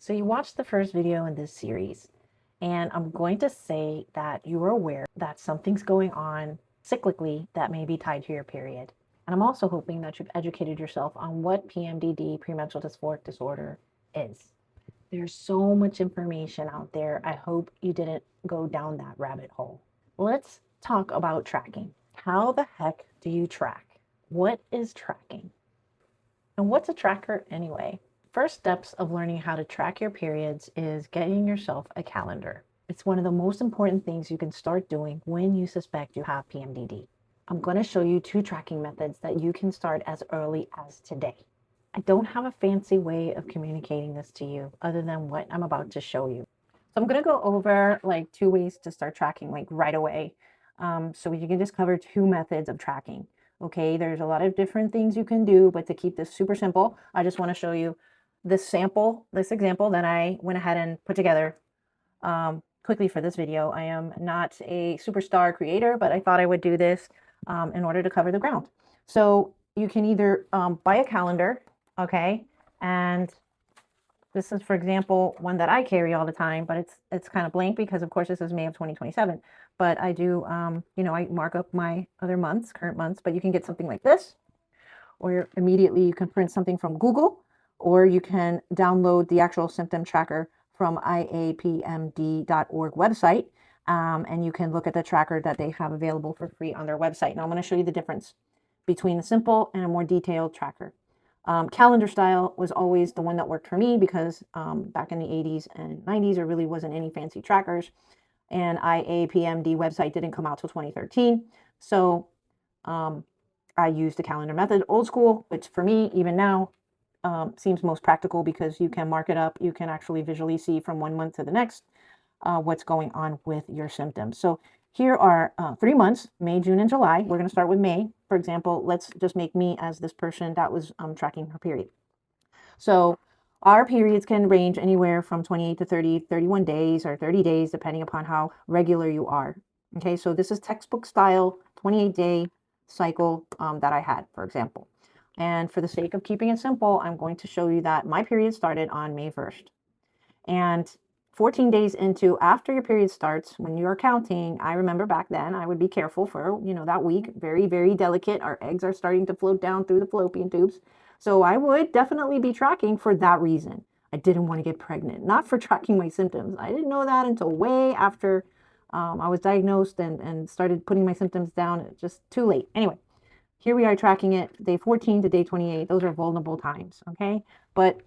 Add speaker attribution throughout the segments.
Speaker 1: So you watched the first video in this series, and I'm going to say that you are aware that something's going on cyclically that may be tied to your period. And I'm also hoping that you've educated yourself on what PMDD, premenstrual dysphoric disorder, is. There's so much information out there. I hope you didn't go down that rabbit hole. Let's talk about tracking. How the heck do you track? What is tracking? And what's a tracker anyway? First steps of learning how to track your periods is getting yourself a calendar. It's one of the most important things you can start doing when you suspect you have PMDD. I'm going to show you 2 tracking methods that you can start as early as today. I don't have a fancy way of communicating this to you other than what I'm about to show you. So I'm going to go over like 2 ways to start tracking like right away. So you can just cover 2 methods of tracking. Okay, there's a lot of different things you can do, but to keep this super simple, I just want to show you this example that I went ahead and put together quickly for this video. I am not a superstar creator, but I thought I would do this in order to cover the ground. So you can either buy a calendar, okay, and this is, for example, one that I carry all the time, but it's kind of blank because, of course, this is May of 2027. But I do, I mark up my other months, current months, but you can get something like this, or immediately you can print something from Google, or you can download the actual symptom tracker from iapmd.org website, and you can look at the tracker that they have available for free on their website. Now I'm going to show you the difference between a simple and a more detailed tracker. Calendar style was always the one that worked for me because back in the 80s and 90s, there really wasn't any fancy trackers, and IAPMD website didn't come out till 2013. So I used the calendar method, old school, which for me, even now, seems most practical because you can mark it up. You can actually visually see from one month to the next what's going on with your symptoms. So here are 3 months, May, June, and July. We're going to start with May. For example, let's just make me as this person that was tracking her period. So our periods can range anywhere from 28 to 30, 31 days or 30 days, depending upon how regular you are. Okay, so this is textbook style 28-day cycle that I had, for example. And for the sake of keeping it simple, I'm going to show you that my period started on May 1st. And 14 days after your period starts, when you're counting, I remember back then I would be careful for, that week, very, very delicate. Our eggs are starting to float down through the fallopian tubes. So I would definitely be tracking for that reason. I didn't want to get pregnant, not for tracking my symptoms. I didn't know that until way after I was diagnosed and started putting my symptoms down. Just too late. Anyway, here we are tracking it, day 14 to day 28. Those are vulnerable times, okay? But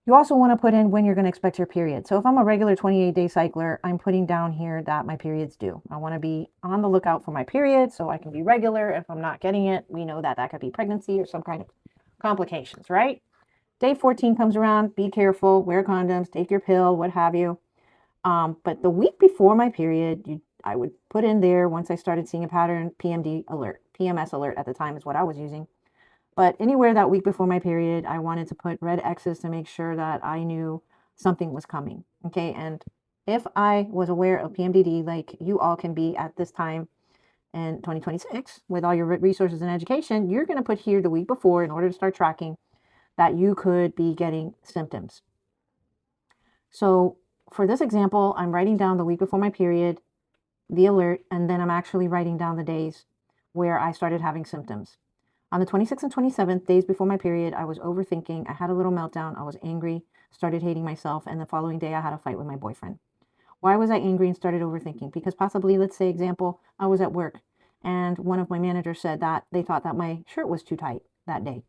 Speaker 1: you also want to put in when you're going to expect your period. So if I'm a regular 28-day cycler, I'm putting down here that my period's due. I want to be on the lookout for my period so I can be regular. If I'm not getting it, we know that that could be pregnancy or some kind of complications, right? Day 14 comes around, be careful, wear condoms, take your pill, what have you. But the week before my period, I would put in there, once I started seeing a pattern, PMD alert. PMS alert at the time is what I was using. But anywhere that week before my period, I wanted to put red X's to make sure that I knew something was coming. Okay, and if I was aware of PMDD, like you all can be at this time in 2026, with all your resources and education, you're going to put here the week before in order to start tracking that you could be getting symptoms. So for this example, I'm writing down the week before my period, the alert, and then I'm actually writing down the days where I started having symptoms. On the 26th and 27th, days before my period, I was overthinking. I had a little meltdown. I was angry, started hating myself, and the following day I had a fight with my boyfriend. Why was I angry and started overthinking? Because possibly, let's say, example, I was at work and one of my managers said that they thought that my shirt was too tight that day.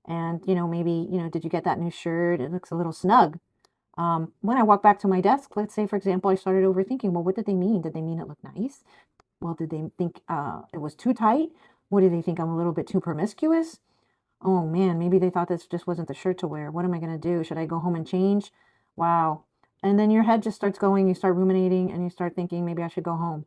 Speaker 1: And, maybe, did you get that new shirt? It looks a little snug. When I walked back to my desk, let's say, for example, I started overthinking, well, what did they mean? Did they mean it looked nice? Well, did they think it was too tight? What do they think? I'm a little bit too promiscuous? Oh man, maybe they thought this just wasn't the shirt to wear. What am I going to do? Should I go home and change? Wow. And then your head just starts going, you start ruminating and you start thinking, maybe I should go home.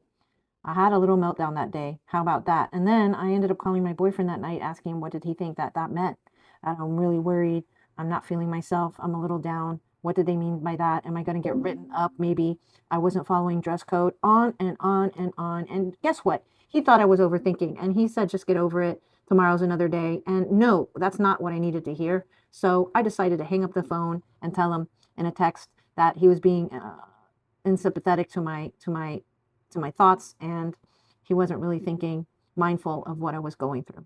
Speaker 1: I had a little meltdown that day. How about that? And then I ended up calling my boyfriend that night, asking him what did he think that meant. And I'm really worried. I'm not feeling myself. I'm a little down. What did they mean by that? Am I going to get written up? Maybe I wasn't following dress code, on and on and on. And guess what? He thought I was overthinking and he said, just get over it. Tomorrow's another day. And no, that's not what I needed to hear. So I decided to hang up the phone and tell him in a text that he was being unsympathetic to my thoughts, and he wasn't really thinking mindful of what I was going through.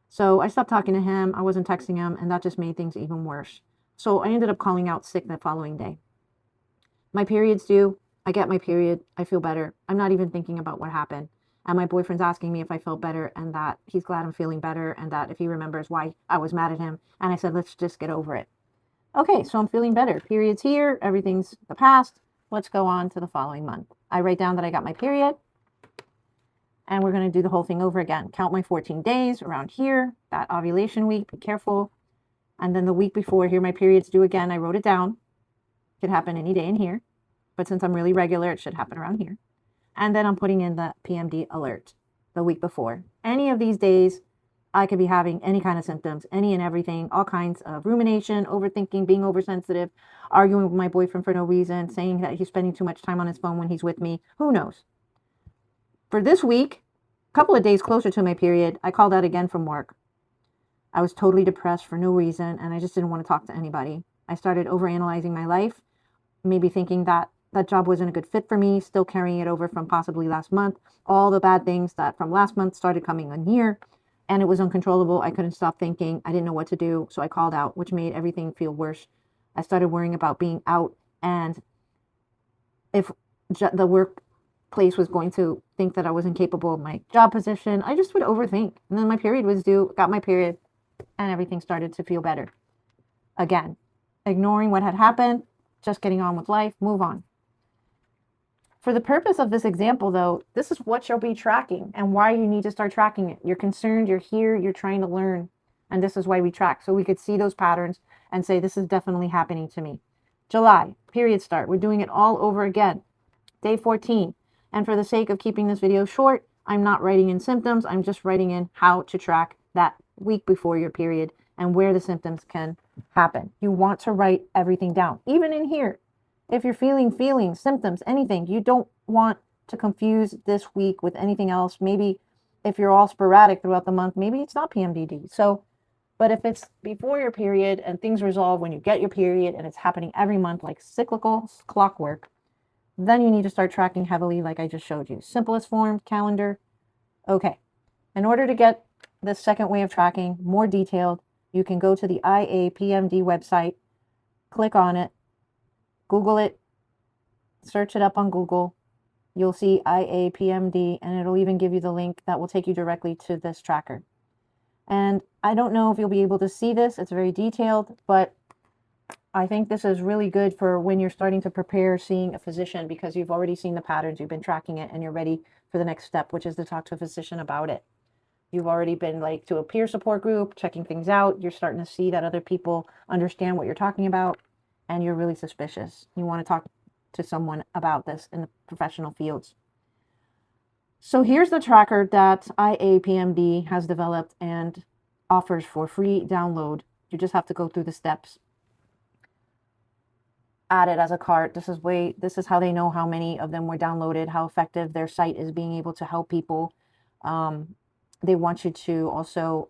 Speaker 1: So I stopped talking to him. I wasn't texting him, and that just made things even worse. So I ended up calling out sick the following day. My period's due. I get my period. I feel better. I'm not even thinking about what happened. And my boyfriend's asking me if I felt better and that he's glad I'm feeling better and that if he remembers why I was mad at him. And I said, let's just get over it. Okay, so I'm feeling better. Period's here. Everything's the past. Let's go on to the following month. I write down that I got my period. And we're going to do the whole thing over again. Count my 14 days around here, that ovulation week. Be careful. And then the week before, here my period's due again. I wrote it down. Could happen any day in here. But since I'm really regular, it should happen around here. And then I'm putting in the PMD alert the week before. Any of these days, I could be having any kind of symptoms, any and everything, all kinds of rumination, overthinking, being oversensitive, arguing with my boyfriend for no reason, saying that he's spending too much time on his phone when he's with me. Who knows? For this week, a couple of days closer to my period, I called out again from work. I was totally depressed for no reason, and I just didn't want to talk to anybody. I started overanalyzing my life, maybe thinking that that job wasn't a good fit for me, still carrying it over from possibly last month. All the bad things that from last month started coming on here, and it was uncontrollable. I couldn't stop thinking. I didn't know what to do, so I called out, which made everything feel worse. I started worrying about being out, and if the workplace was going to think that I was incapable of my job position, I just would overthink. And then my period was due, got my period, and everything started to feel better. Again, ignoring what had happened, just getting on with life, move on. For the purpose of this example, though, this is what you'll be tracking and why you need to start tracking it. You're concerned, you're here, you're trying to learn, and this is why we track. So we could see those patterns and say, this is definitely happening to me. July, period start. We're doing it all over again. Day 14. And for the sake of keeping this video short, I'm not writing in symptoms. I'm just writing in how to track that week before your period and where the symptoms can happen. You want to write everything down, even in here. If you're feeling feelings, symptoms, anything, you don't want to confuse this week with anything else. Maybe if you're all sporadic throughout the month, maybe it's not PMDD. So, but if it's before your period and things resolve when you get your period and it's happening every month like cyclical clockwork, then you need to start tracking heavily like I just showed you. Simplest form, calendar. Okay. In order to get this second way of tracking more detailed, you can go to the IAPMD website, click on it, Google it, search it up on Google. You'll see IAPMD, and it'll even give you the link that will take you directly to this tracker. And I don't know if you'll be able to see this. It's very detailed, but I think this is really good for when you're starting to prepare seeing a physician, because you've already seen the patterns, you've been tracking it, and you're ready for the next step, which is to talk to a physician about it. You've already been like to a peer support group, checking things out. You're starting to see that other people understand what you're talking about, and you're really suspicious. You want to talk to someone about this in the professional fields. So here's the tracker that IAPMD has developed and offers for free download. You just have to go through the steps. Add it as a cart. This is how they know how many of them were downloaded, how effective their site is being able to help people. They want you to also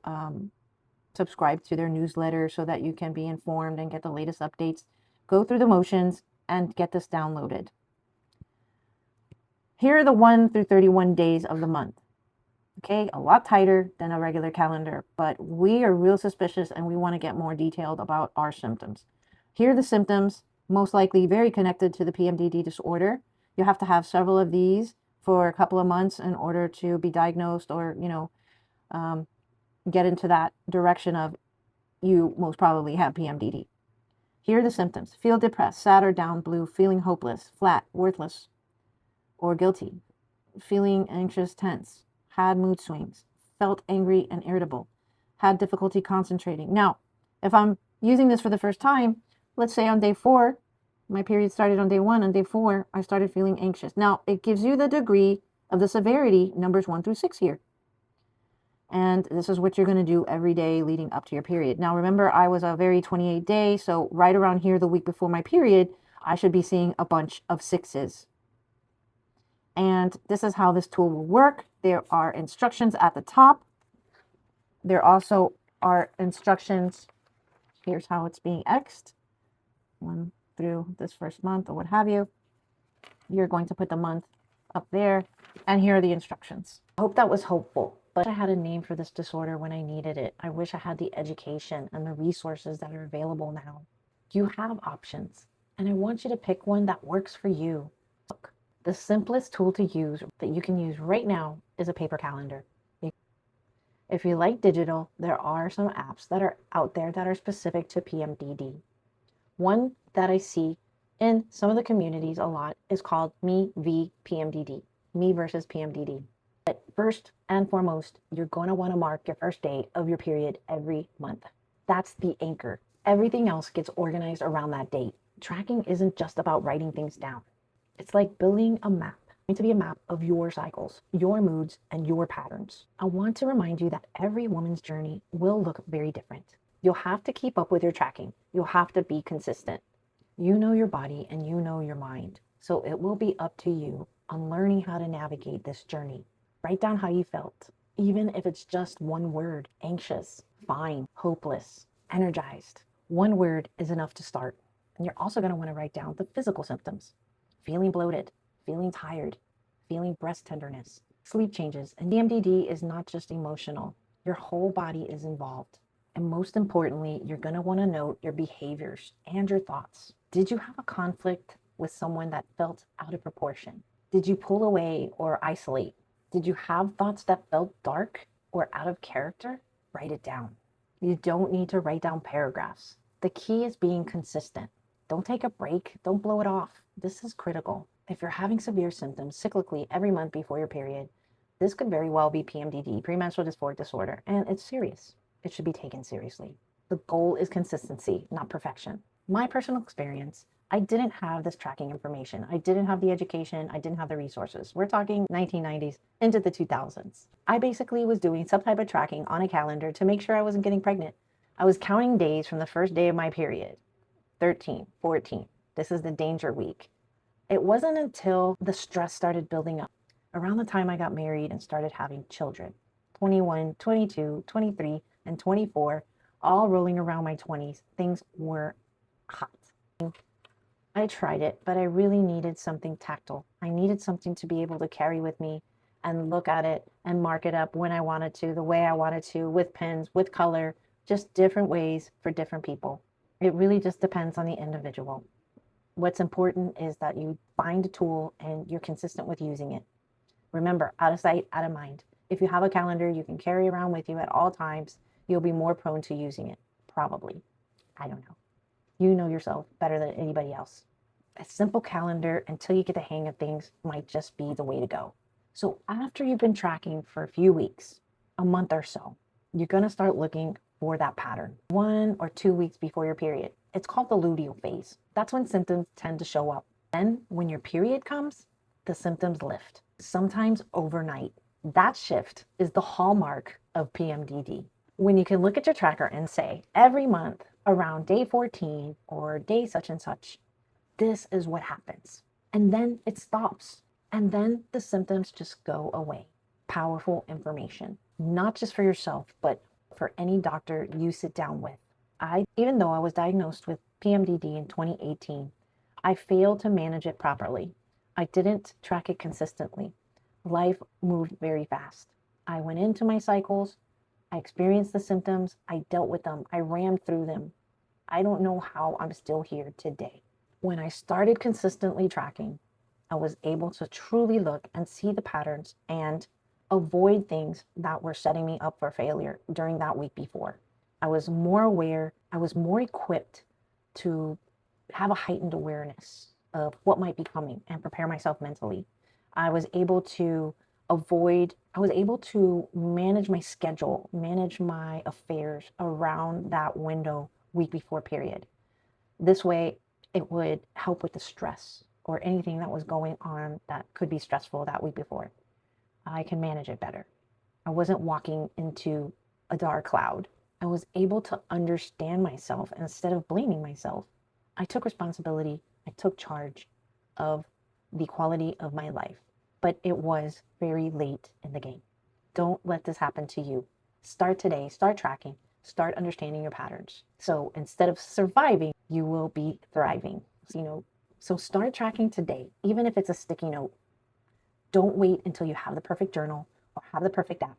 Speaker 1: subscribe to their newsletter so that you can be informed and get the latest updates. Go through the motions and get this downloaded. Here are the 1 through 31 days of the month. Okay, a lot tighter than a regular calendar, but we are real suspicious and we want to get more detailed about our symptoms. Here are the symptoms, most likely very connected to the PMDD disorder. You have to have several of these for a couple of months in order to be diagnosed or, get into that direction of you most probably have PMDD. Here are the symptoms. Feel depressed, sad or down, blue, feeling hopeless, flat, worthless, or guilty. Feeling anxious, tense, had mood swings, felt angry and irritable, had difficulty concentrating. Now, if I'm using this for the first time, let's say on day 4, my period started on day 1, on day 4, I started feeling anxious. Now, it gives you the degree of the severity, numbers 1 through 6 here. And this is what you're going to do every day leading up to your period. Now, remember, I was a very 28 day, so right around here, the week before my period, I should be seeing a bunch of 6s. And this is how this tool will work. There are instructions at the top. There also are instructions Here's how it's being X'd, 1 through this first month or what have you. You're going to put the month up there, and here are the instructions. I hope that was helpful, but I had a name for this disorder when I needed it. I wish I had the education and the resources that are available now. You have options, and I want you to pick one that works for you. Look, the simplest tool to use that you can use right now is a paper calendar. If you like digital, there are some apps that are out there that are specific to PMDD. One that I see in some of the communities a lot is called Me v PMDD, Me versus PMDD. But first and foremost, you're going to want to mark your first day of your period every month. That's the anchor. Everything else gets organized around that date. Tracking isn't just about writing things down. It's like building a map. It's going to be a map of your cycles, your moods, and your patterns. I want to remind you that every woman's journey will look very different. You'll have to keep up with your tracking. You'll have to be consistent. You know your body and you know your mind. So it will be up to you on learning how to navigate this journey. Write down how you felt, even if it's just one word: anxious, fine, hopeless, energized. One word is enough to start. And you're also going to want to write down the physical symptoms: feeling bloated, feeling tired, feeling breast tenderness, sleep changes. And PMDD is not just emotional. Your whole body is involved. And most importantly, you're going to want to note your behaviors and your thoughts. Did you have a conflict with someone that felt out of proportion? Did you pull away or isolate? Did you have thoughts that felt dark or out of character? Write it down. You don't need to write down paragraphs. The key is being consistent. Don't take a break. Don't blow it off. This is critical. If you're having severe symptoms cyclically every month before your period, this could very well be PMDD, premenstrual dysphoric disorder, and it's serious. It should be taken seriously. The goal is consistency, not perfection. My personal experience, I didn't have this tracking information. I didn't have the education. I didn't have the resources. We're talking 1990s into the 2000s. I basically was doing some type of tracking on a calendar to make sure I wasn't getting pregnant. I was counting days from the first day of my period, 13, 14. This is the danger week. It wasn't until the stress started building up around the time I got married and started having children, 21, 22, 23, and 24, all rolling around my 20s, things were hot. I tried it, but I really needed something tactile. I needed something to be able to carry with me and look at it and mark it up when I wanted to, the way I wanted to, with pens, with color, just different ways for different people. It really just depends on the individual. What's important is that you find a tool and you're consistent with using it. Remember, out of sight, out of mind. If you have a calendar you can carry around with you at all times, you'll be more prone to using it. Probably. I don't know. You know yourself better than anybody else. A simple calendar until you get the hang of things might just be the way to go. So after you've been tracking for a few weeks, a month or so, you're going to start looking for that pattern. 1 or 2 weeks before your period. It's called the luteal phase. That's when symptoms tend to show up. Then when your period comes, the symptoms lift, sometimes overnight. That shift is the hallmark of PMDD. When you can look at your tracker and say, every month around day 14 or day such and such, this is what happens. And then it stops. And then the symptoms just go away. Powerful information, not just for yourself, but for any doctor you sit down with. Even though I was diagnosed with PMDD in 2018, I failed to manage it properly. I didn't track it consistently. Life moved very fast. I went into my cycles. I experienced the symptoms. I dealt with them. I rammed through them. I don't know how I'm still here today. When I started consistently tracking, I was able to truly look and see the patterns and avoid things that were setting me up for failure during that week before. I was more aware. I was more equipped to have a heightened awareness of what might be coming and prepare myself mentally. I was able to manage my schedule, manage my affairs around that window week before period. This way, it would help with the stress or anything that was going on that could be stressful that week before. I can manage it better. I wasn't walking into a dark cloud. I was able to understand myself instead of blaming myself. I took responsibility. I took charge of the quality of my life. But it was very late in the game. Don't let this happen to you. Start today. Start tracking. start understanding your patterns. So instead of surviving, you will be thriving. So start tracking today, even if it's a sticky note. Don't wait until you have the perfect journal or have the perfect app.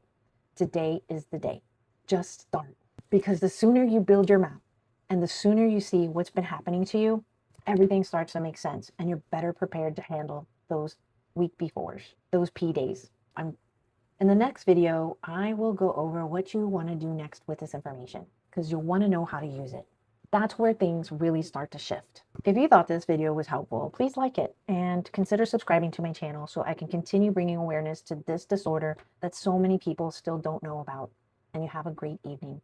Speaker 1: Today is the day. Just start. Because the sooner you build your map and the sooner you see what's been happening to you, everything starts to make sense and you're better prepared to handle those week befores, those P days. In the next video, I will go over what you want to do next with this information because you'll want to know how to use it. That's where things really start to shift. If you thought this video was helpful, please like it and consider subscribing to my channel so I can continue bringing awareness to this disorder that so many people still don't know about. And you have a great evening.